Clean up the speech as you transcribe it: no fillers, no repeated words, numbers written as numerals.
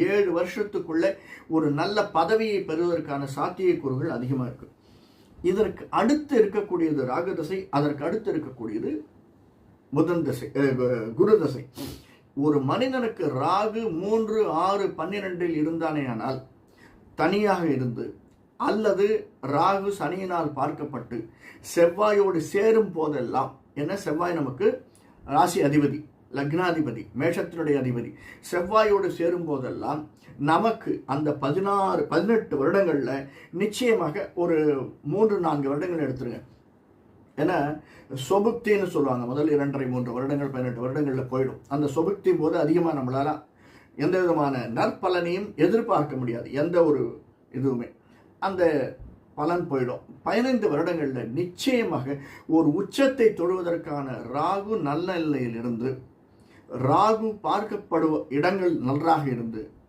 7 வருஷத்துக்குள்ள ஒரு நல்ல பதவியை பெறுவதற்கான சாத்தியக்கூறுகள் அதிகமாக இருக்கு. இதற்கு அடுத்து இருக்கக்கூடியது ராகு தசை, அதற்கு அடுத்து இருக்கக்கூடியது புதன் தசை, குரு தசை. ஒரு மனிதனுக்கு ராகு 3, 6, 12 இருந்தானே ஆனால் தனியாக இருந்து அல்லது ராகு சனியினால் பார்க்கப்பட்டு செவ்வாயோடு சேரும் போதெல்லாம், என்ன செவ்வாய் நமக்கு ராசி அதிபதி, லக்னாதிபதி, மேஷத்தினுடைய அதிபதி, செவ்வாயோடு சேரும் போதெல்லாம் நமக்கு அந்த 16, 18 வருடங்கள்ல நிச்சயமாக ஒரு 3, 4 வருடங்கள் எடுத்துருங்க. ஏன்னா சொபுக்தின்னு சொல்லுவாங்க, முதல் 2.5, 3 வருடங்கள் 18 வருடங்கள்ல போயிடும். அந்த சொபுக்தி போது அதிகமாக நம்மளால எந்த விதமான நற்பலனையும் எதிர்பார்க்க முடியாது, எந்த ஒரு இதுவுமே. அந்த பலன் போயிடும். 15 வருடங்களில் நிச்சயமாக ஒரு உச்சத்தை தொடுவதற்கான ராகு நல்ல நிலையில் இருந்து, ராகு பார்க்கப்படுவ இடங்கள் நன்றாக இருந்து,